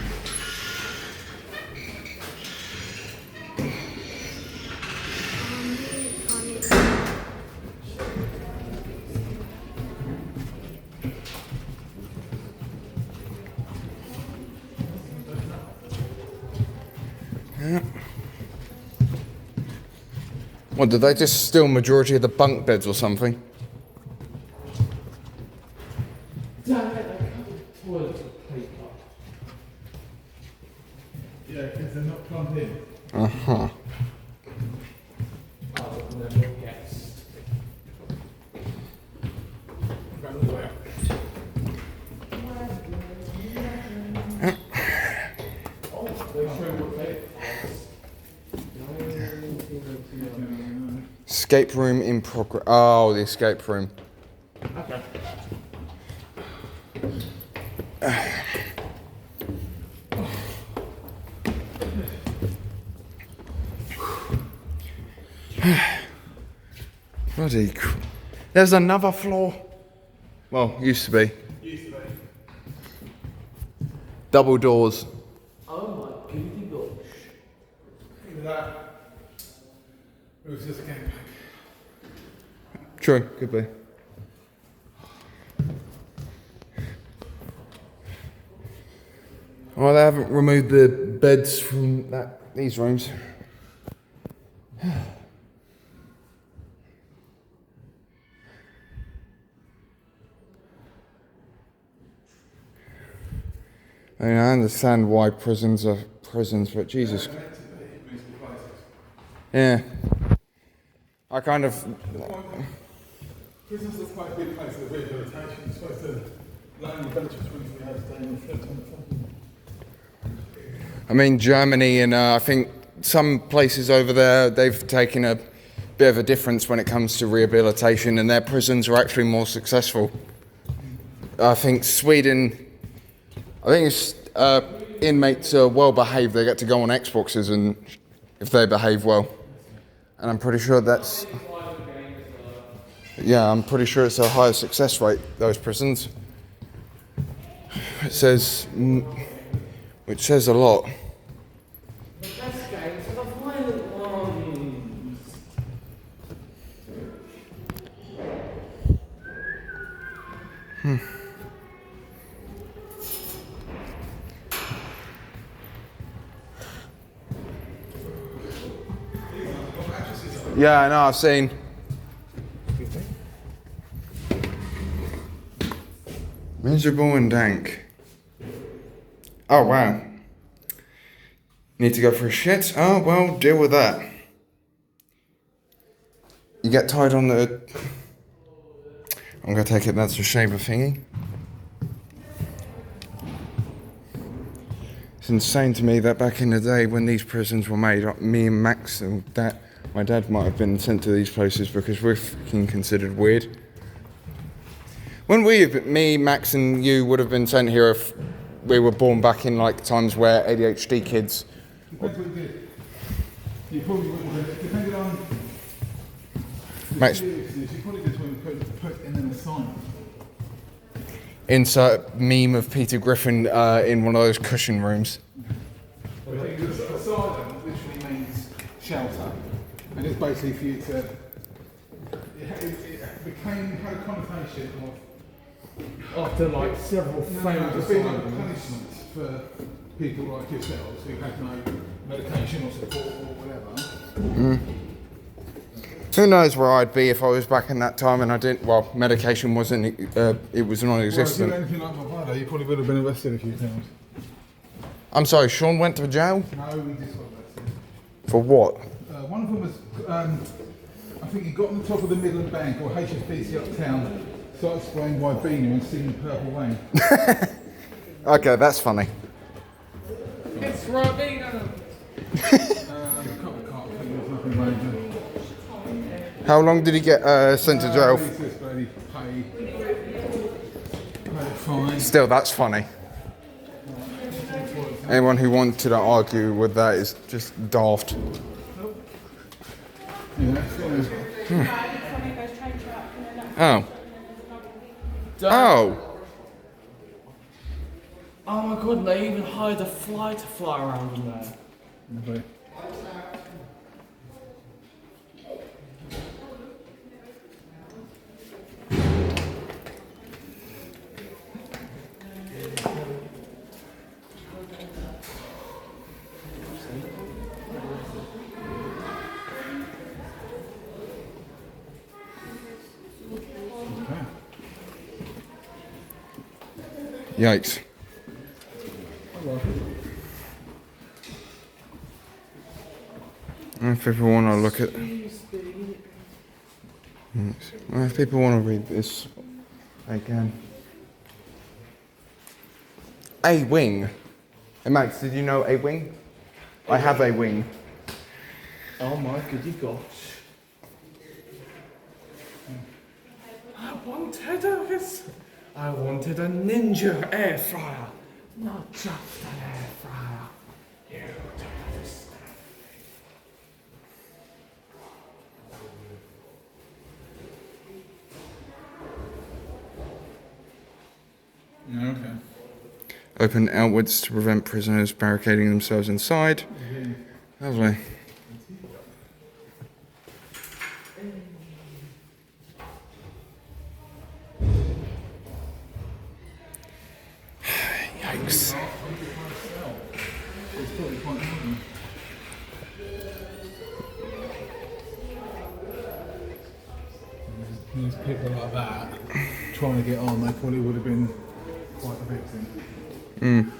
Speaker 1: Yeah. What, did they just steal majority of the bunk beds or something?
Speaker 2: Damn it, I covered toilets with paper.
Speaker 3: Yeah, because they're not plumbed in.
Speaker 1: Uh-huh.
Speaker 2: Oh, never guessed.
Speaker 3: Grab the way.
Speaker 2: Oh, they show what they
Speaker 1: Escape room in progress. Oh, the escape room.
Speaker 2: Okay.
Speaker 1: Bloody there's another floor. Well, used to be. Double doors.
Speaker 2: Oh my goody gosh.
Speaker 3: Look at that. It was just a game pack.
Speaker 1: True, could be. Well, they haven't removed the beds from these rooms. I mean, I understand why prisons are prisons, but Jesus. Yeah. I kind of.
Speaker 3: Prisons are quite a big place of rehabilitation. You're supposed to learn your benches 23 hours a day and flip on the phone.
Speaker 1: I mean, Germany and I think some places over there, they've taken a bit of a difference when it comes to rehabilitation, and their prisons are actually more successful. I think Sweden, I think it's inmates are well behaved. They get to go on Xboxes and if they behave well. And I'm pretty sure that's, yeah, I'm pretty sure it's a higher success rate, those prisons. It says, which says a lot.
Speaker 2: The best games are the violent ones.
Speaker 1: Yeah, I know, I've seen. Miserable and dank. Oh, wow. Need to go for a shit? Oh, well, deal with that. You get tied on the... I'm going to take it that's a shaver thingy. It's insane to me that back in the day when these prisons were made, me and Max and my dad might have been sent to these places because we're fucking considered weird. When me, Max and you would have been sent here if we were born back in like times where ADHD kids...
Speaker 3: Depends what you did. You probably wouldn't have, depending on the
Speaker 1: Max.
Speaker 3: seriousness, you probably just wouldn't put in an assignment.
Speaker 1: Insert meme of Peter Griffin in one of those cushion rooms.
Speaker 3: I think asylum literally means shelter, and it's basically for you to. It became had a connotation of
Speaker 2: After like several failed
Speaker 3: it's been like a
Speaker 2: asylums.
Speaker 3: punishment for people like yourselves who had no medication or support or whatever.
Speaker 1: Who knows where I'd be if I was back in that time and I didn't. Well, medication wasn't. It was
Speaker 3: Well, if
Speaker 1: non-existent.
Speaker 3: you're anything like my brother, you probably would have been arrested a few times.
Speaker 1: I'm sorry, Sean went to jail
Speaker 3: No, we just got arrested.
Speaker 1: for what?
Speaker 3: One of them was, I think he got on the top of the Midland Bank or HSBC uptown, started spraying Wibena and singing Purple Rain.
Speaker 1: Okay, that's funny.
Speaker 2: It's Robina.
Speaker 3: Nothing major.
Speaker 1: How long did he get sent to jail?
Speaker 3: He just barely paid a fine.
Speaker 1: Still, that's funny. Anyone who wanted to argue with that is just daft. Oh. Oh.
Speaker 2: Oh my god, and they even hired a fly to fly around in there.
Speaker 1: Yikes. If people want to look at... If people want to read this, they can. A wing. Hey Max, did you know a wing? I have a wing.
Speaker 2: Oh my goody gosh. I wanted a ninja air fryer, not just an air fryer. You don't understand.
Speaker 3: Yeah, okay.
Speaker 1: Open outwards to prevent prisoners barricading themselves inside. Lovely. Yikes.
Speaker 3: There's people like that trying to get on, they probably would have been quite a victim.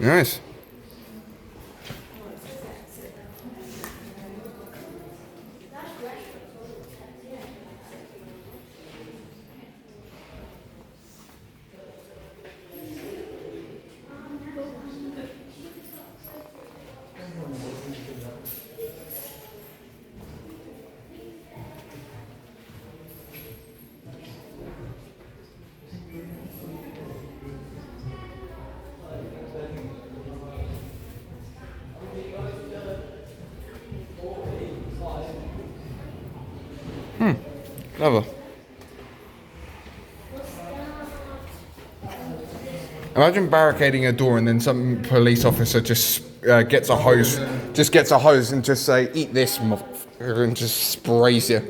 Speaker 1: Nice. Clever. Imagine barricading a door and then some police officer just gets a hose, and just say, "Eat this, motherfucker," and just sprays you.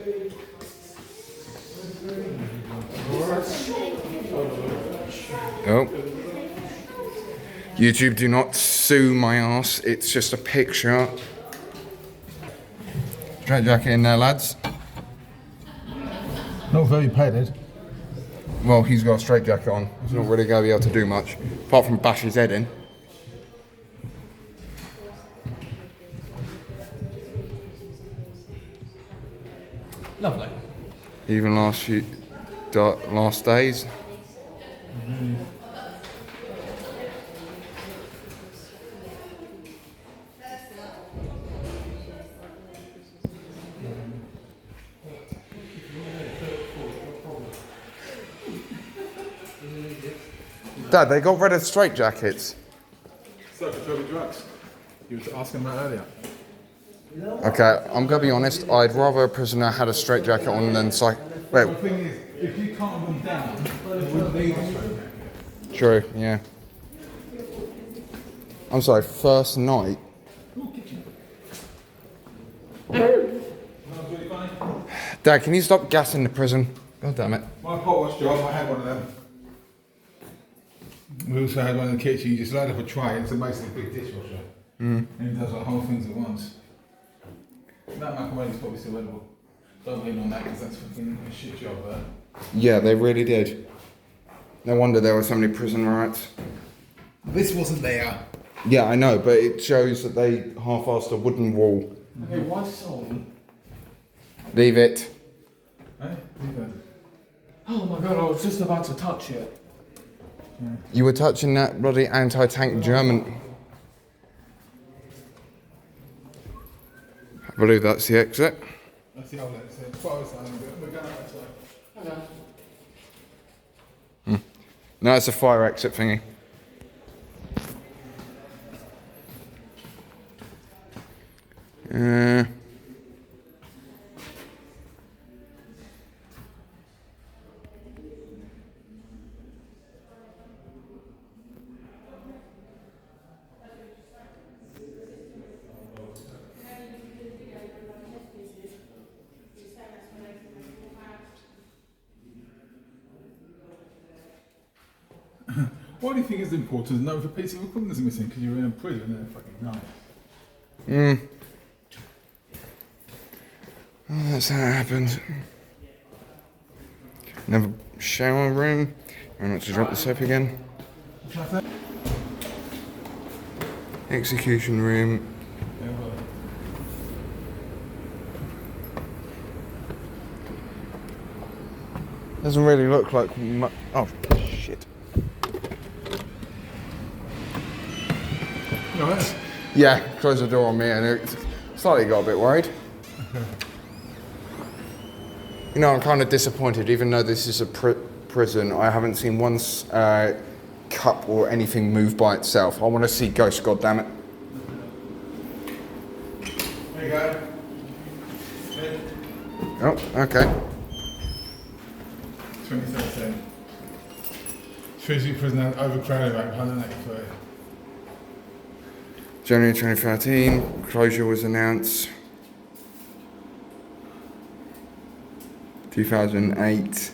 Speaker 1: Oh. YouTube, do not sue my ass. It's just a picture. Straight jacket in there, lads.
Speaker 3: Not very padded.
Speaker 1: Well, he's got a straight jacket on. He's not really going to be able to do much, apart from bash his head in.
Speaker 2: Lovely.
Speaker 1: Even last days. Dad, they got rid of straight jackets.
Speaker 3: So, for Toby drugs. You were asking about earlier.
Speaker 1: Okay, I'm gonna be honest. I'd rather a prisoner had a straitjacket on than Wait.
Speaker 3: The thing is, if you calm them down, you wouldn't need a straitjacket.
Speaker 1: True. Yeah. I'm sorry. First night. Dad, can you stop gassing the prison? God damn it.
Speaker 3: My pot wash job, I had one of them. We also had one in the kitchen. You just load up a tray. It's basically a big dishwasher. And it does like whole things at once. That macaroni is probably still edible. Don't lean on that because that's fucking a shit job there.
Speaker 1: Yeah, they really did. No wonder there were so many prison riots.
Speaker 3: This wasn't there.
Speaker 1: Yeah, I know, but it shows that they half-assed a wooden wall.
Speaker 2: Okay, why so?
Speaker 1: Leave it.
Speaker 3: Hey, leave it.
Speaker 2: Oh my god, I was just about to touch it.
Speaker 1: You were touching that bloody anti-tank German. I believe that's the exit.
Speaker 3: That's the outlet. We're going outside.
Speaker 2: Okay.
Speaker 1: No, it's a fire exit thingy.
Speaker 3: Why do you think it's important to know if a piece of equipment is missing? Because you're in a prison and they're fucking nice.
Speaker 1: Oh, that's how it happens. Another shower room. I'm not to drop the soap again. Execution room. Doesn't really look like oh, shit.
Speaker 3: Right.
Speaker 1: Yeah, close the door on me and it slightly got a bit worried. You know, I'm kind of disappointed, even though this is a prison, I haven't seen one cup or anything move by itself. I want to see ghosts, goddammit.
Speaker 3: There you go.
Speaker 1: Oh, okay.
Speaker 3: 2013. Shrewsbury prison had overcrowded about 183.
Speaker 1: January 2013, closure was announced. 2008.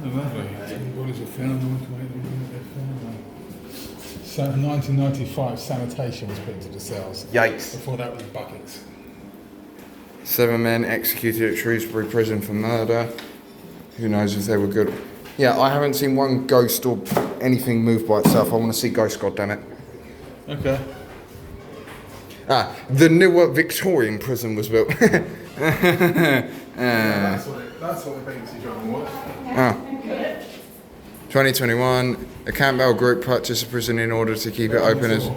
Speaker 3: Oh, lovely. Bodies were found. So, 1995, sanitation was put into the cells.
Speaker 1: Yikes.
Speaker 3: Before that was buckets.
Speaker 1: 7 men executed at Shrewsbury prison for murder. Who knows if they were good. Yeah, I haven't seen one ghost or anything move by itself. I want to see ghosts, goddammit.
Speaker 3: Okay.
Speaker 1: The newer Victorian prison was built.
Speaker 3: That's what the BBC drama was.
Speaker 1: 2021, a Campbell group purchased a prison in order to keep it open as...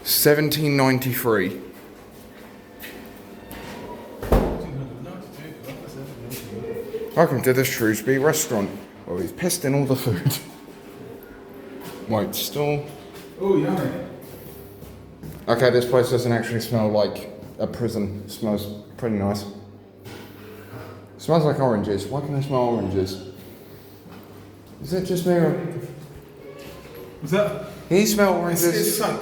Speaker 1: 1793. Welcome to the Shrewsbury restaurant. Well, he's pissed in all the food. White stool.
Speaker 3: Oh, yummy.
Speaker 1: Okay, this place doesn't actually smell like a prison. It smells pretty nice. It smells like oranges. Why can I smell oranges? Is it just me or...
Speaker 3: Was that?
Speaker 1: Can you smell oranges?
Speaker 3: It's soap.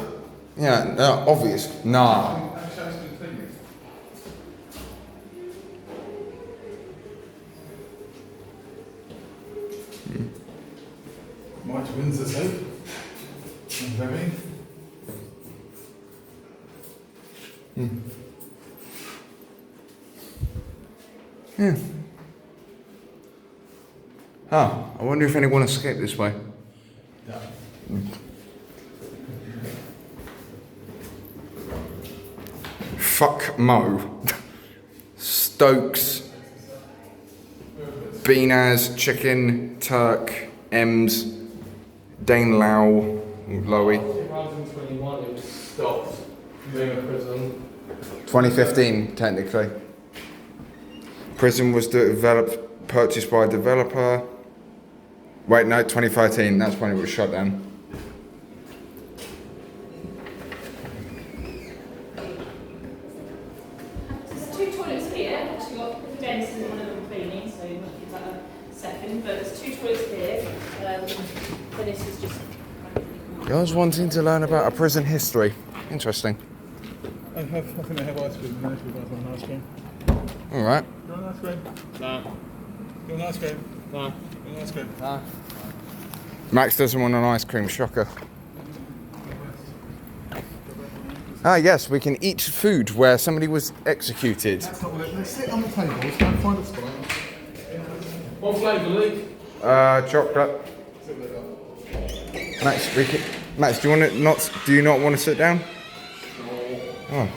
Speaker 1: Yeah, obvious. Nah.
Speaker 3: White Windsor soap. Very.
Speaker 1: Yeah. Oh, I wonder if anyone escaped this way.
Speaker 3: Yeah.
Speaker 1: Fuck Mo. Stokes. Beanaz, Chicken, Turk, Ems, Dane Lau, Lowy.
Speaker 2: 2021 it was stopped being a prison.
Speaker 1: 2015, technically. Prison was purchased by a developer. Wait, no, 2013. That's when it was shut down.
Speaker 10: There's 2 toilets here. Actually, got Dennis and one of them cleaning, so you might give that a second. But there's 2 toilets here. Dennis is just.
Speaker 1: I was wanting to learn about a prison history. Interesting.
Speaker 3: I think they have ice cream. Managed to buy some ice cream.
Speaker 1: All right.
Speaker 3: You want ice cream?
Speaker 2: No.
Speaker 3: You want ice cream?
Speaker 2: No.
Speaker 3: You want ice cream?
Speaker 2: No.
Speaker 1: Max doesn't want an ice cream, shocker. Ah, yes, we can eat food where somebody was executed.
Speaker 3: That's not what it is. Sit on the table. Let's go and find a spot.
Speaker 2: What flavour, Luke?
Speaker 1: Chocolate. Max, do you not want to sit down? Oh.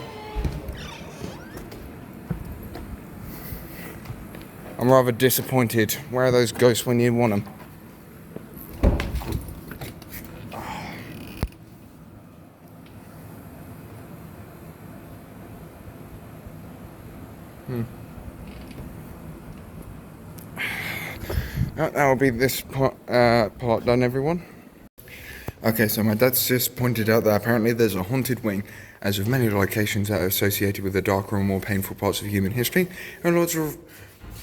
Speaker 1: I'm rather disappointed. Where are those ghosts when you want them? That will be this part done, everyone. Okay, so my dad's just pointed out that apparently there's a haunted wing. As with many locations that are associated with the darker and more painful parts of human history, there are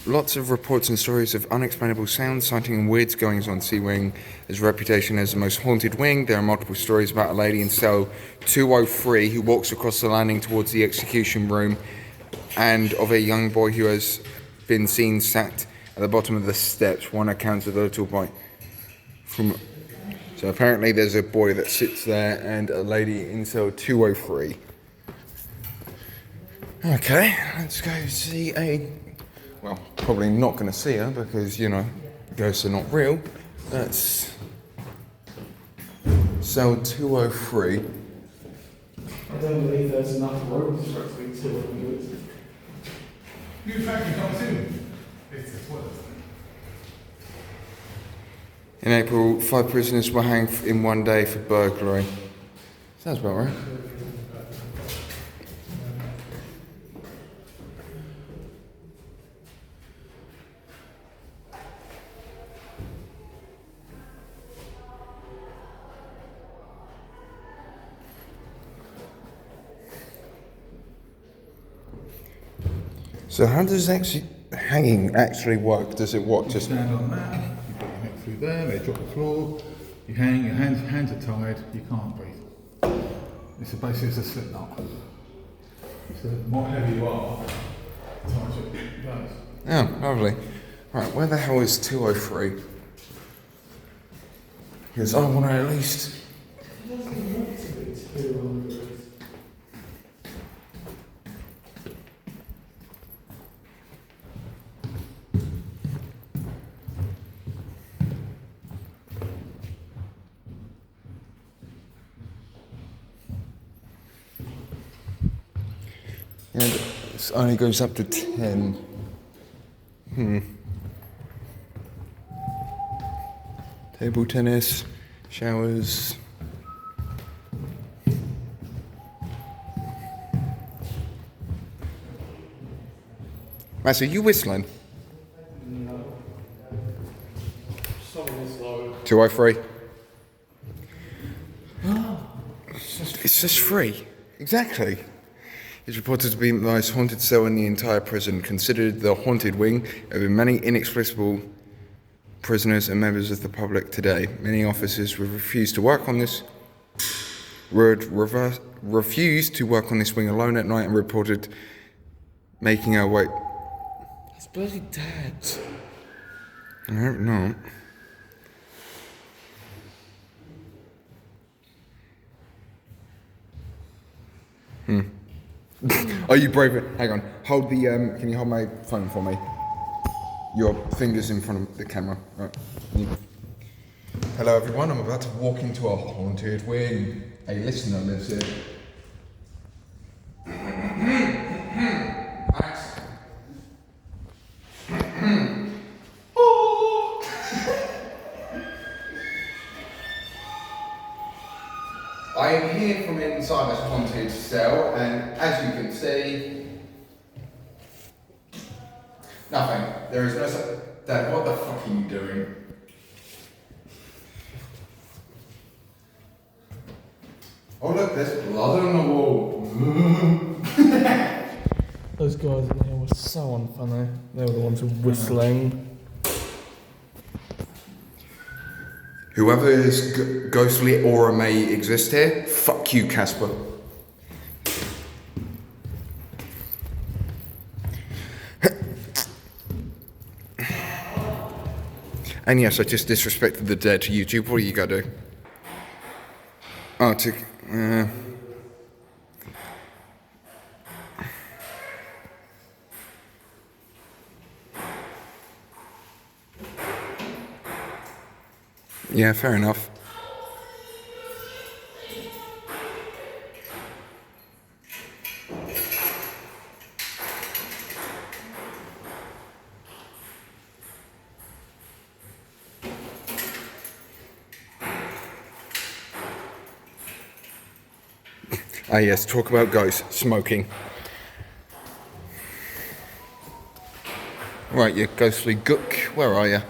Speaker 1: lots of reports and stories of unexplainable sounds, sighting and weird goings on. Sea Wing is a reputation as the most haunted wing. There are multiple stories about a lady in cell 203 who walks across the landing towards the execution room, and of a young boy who has been seen sat at the bottom of the steps. One account of the little boy from. So apparently there's a boy that sits there and a lady in cell 203. Okay, let's go see well, probably not going to see her because, you know, ghosts are not real. That's cell 203.
Speaker 2: I don't believe there's enough room for it to be 200.
Speaker 3: You frankly can't see them. It's the toilet.
Speaker 1: In April, 5 prisoners were hanged in one day for burglary. Sounds about right. So how does hanging actually work? Does it what? Just
Speaker 3: stand on that. You put your neck through there. They drop the floor. You hang. Your hands are tied. You can't breathe. It's basically a slip knot. So the more heavy you are, the tighter it goes.
Speaker 1: Oh, lovely. Right, where the hell is 203? Because I want to at least.
Speaker 2: It doesn't want to be 200.
Speaker 1: Yeah, it only goes up to 10. Table tennis, showers. Max, are you whistling?
Speaker 2: No. Someone is low.
Speaker 1: 203. It's just free. Exactly. It's reported to be the most haunted cell in the entire prison, considered the haunted wing over many inexplicable prisoners and members of the public today. Many officers would refuse to work on this wing alone at night and reported making our way.
Speaker 2: It's bloody dead.
Speaker 1: I hope not. Are you brave? Hang on. Hold the. Can you hold my phone for me? Your fingers in front of the camera. Right. Hello, everyone. I'm about to walk into a haunted wing. A listener lives here. Max. I am here from inside this haunted cell, and as you can see, Nothing. There is no such... Dad, what the fuck are you doing? Oh look, there's blood on the wall.
Speaker 2: Those guys in here were so unfunny. They were the ones whistling.
Speaker 1: Whoever is ghostly aura may exist here, fuck you, Casper. And yes, I just disrespected the dead to YouTube. What do you gotta do? Oh, yeah, fair enough. Ah yes, talk about ghosts, smoking. Right, you ghostly gook, where are you?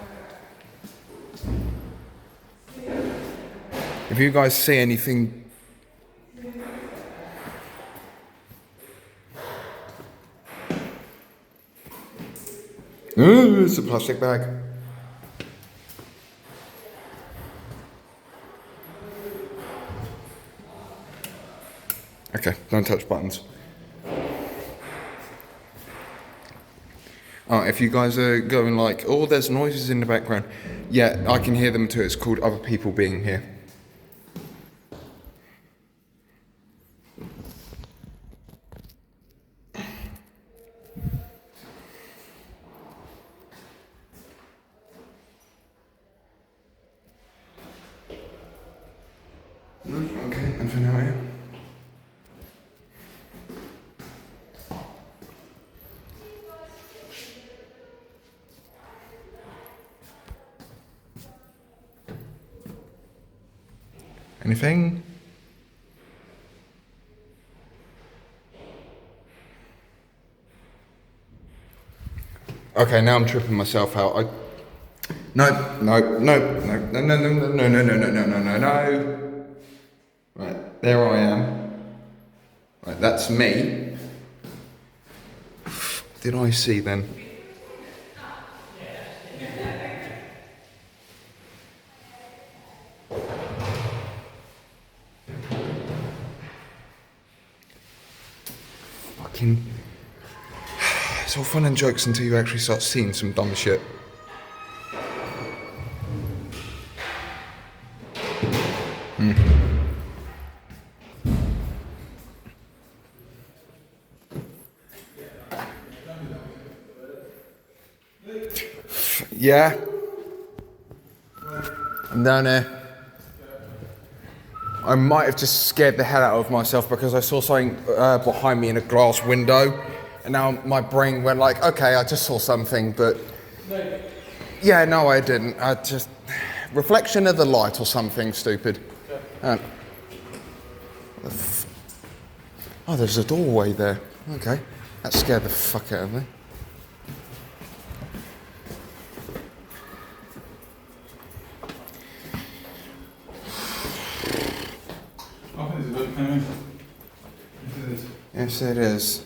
Speaker 1: If you guys see anything... Ooh, it's a plastic bag. Okay, don't touch buttons. Oh, if you guys are going like, oh, there's noises in the background. Yeah, I can hear them too. It's called other people being here. Okay, and for now, yeah. Anything? Okay, now I'm tripping myself out. No. Right, there I am. Right, that's me. Did I see then? Fucking... It's all fun and jokes until you actually start seeing some dumb shit. Yeah. I'm down there. I might have just scared the hell out of myself because I saw something behind me in a glass window, and now my brain went like, okay, I just saw something, but yeah, no, I didn't. I just reflection of the light or something stupid. Oh, there's a doorway there. Okay, that scared the fuck out of me. Yes, it is.